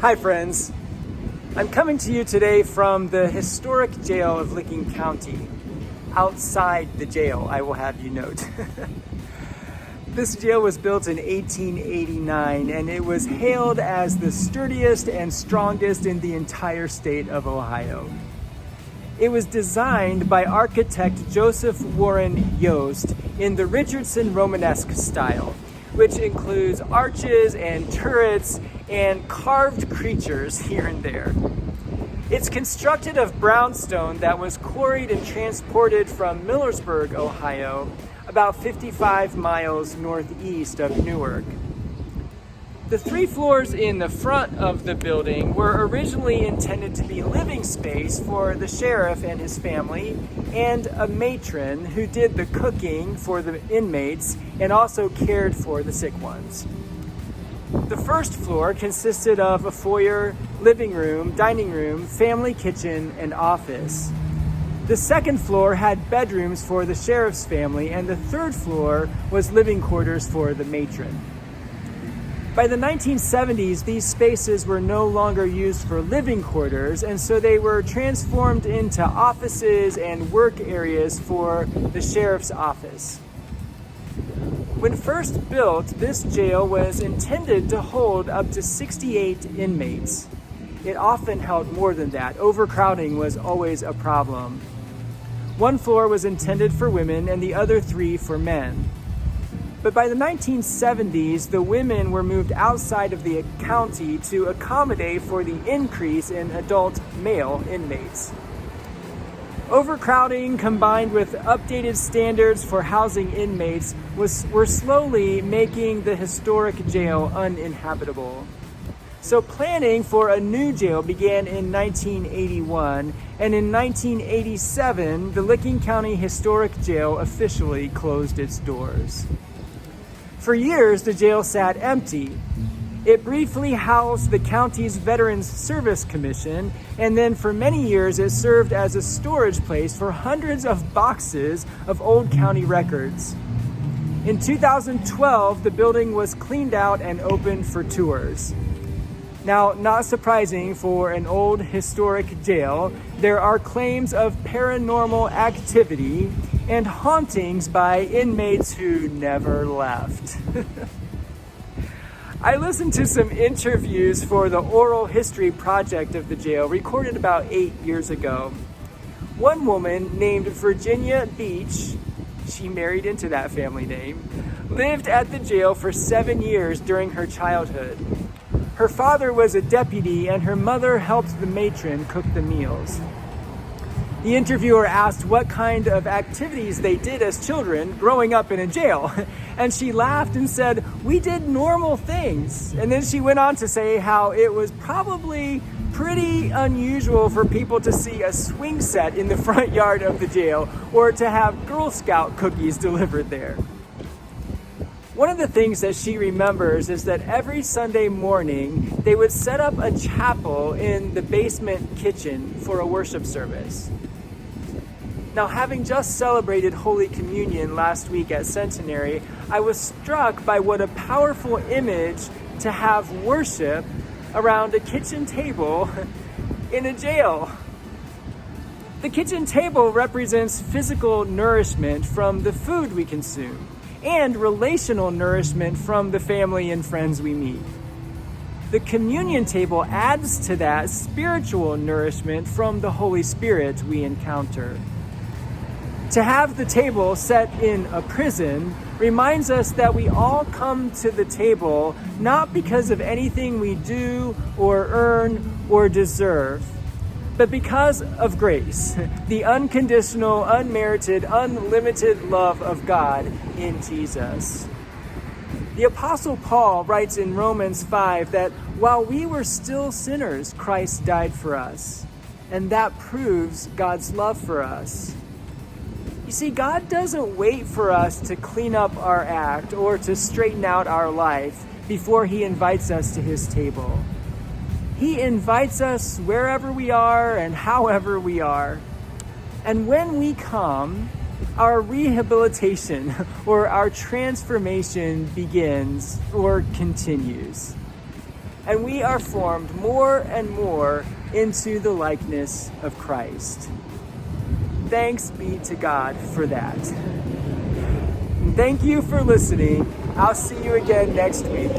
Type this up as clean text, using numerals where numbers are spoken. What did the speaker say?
Hi friends, I'm coming to you today from the historic jail of Licking County. Outside the jail, I will have you note. This jail was built in 1889 and it was hailed as the sturdiest and strongest in the entire state of Ohio. It was designed by architect Joseph Warren Yost in the Richardson Romanesque style, which includes arches and turrets and carved creatures here and there. It's constructed of brownstone that was quarried and transported from Millersburg, Ohio, about 55 miles northeast of Newark. The 3 floors in the front of the building were originally intended to be living space for the sheriff and his family and a matron who did the cooking for the inmates and also cared for the sick ones. The first floor consisted of a foyer, living room, dining room, family kitchen, and office. The second floor had bedrooms for the sheriff's family, and the third floor was living quarters for the matron. By the 1970s, these spaces were no longer used for living quarters, and so they were transformed into offices and work areas for the sheriff's office. When first built, this jail was intended to hold up to 68 inmates. It often held more than that. Overcrowding was always a problem. 1 floor was intended for women and the other 3 for men. But by the 1970s, the women were moved outside of the county to accommodate for the increase in adult male inmates. Overcrowding combined with updated standards for housing inmates were slowly making the historic jail uninhabitable. So planning for a new jail began in 1981, and in 1987, the Licking County Historic Jail officially closed its doors. For years, the jail sat empty. It briefly housed the county's Veterans Service Commission, and then for many years it served as a storage place for hundreds of boxes of old county records. In 2012, the building was cleaned out and opened for tours. Now, not surprising for an old historic jail, there are claims of paranormal activity and hauntings by inmates who never left. I listened to some interviews for the oral history project of the jail, recorded about 8 years ago. One woman named Virginia Beach, she married into that family name, lived at the jail for 7 years during her childhood. Her father was a deputy and her mother helped the matron cook the meals. The interviewer asked what kind of activities they did as children growing up in a jail. And she laughed and said, "We did normal things." And then she went on to say how it was probably pretty unusual for people to see a swing set in the front yard of the jail or to have Girl Scout cookies delivered there. One of the things that she remembers is that every Sunday morning they would set up a chapel in the basement kitchen for a worship service. Now, having just celebrated Holy Communion last week at Centenary, I was struck by what a powerful image to have worship around a kitchen table in a jail. The kitchen table represents physical nourishment from the food we consume and relational nourishment from the family and friends we meet. The communion table adds to that spiritual nourishment from the Holy Spirit we encounter. To have the table set in a prison reminds us that we all come to the table not because of anything we do or earn or deserve, but because of grace, the unconditional, unmerited, unlimited love of God in Jesus. The Apostle Paul writes in Romans 5 that while we were still sinners, Christ died for us, and that proves God's love for us. You see, God doesn't wait for us to clean up our act or to straighten out our life before he invites us to his table. He invites us wherever we are and however we are. And when we come, our rehabilitation or our transformation begins or continues. and we are formed more and more into the likeness of Christ. Thanks be to God for that. Thank you for listening. I'll see you again next week.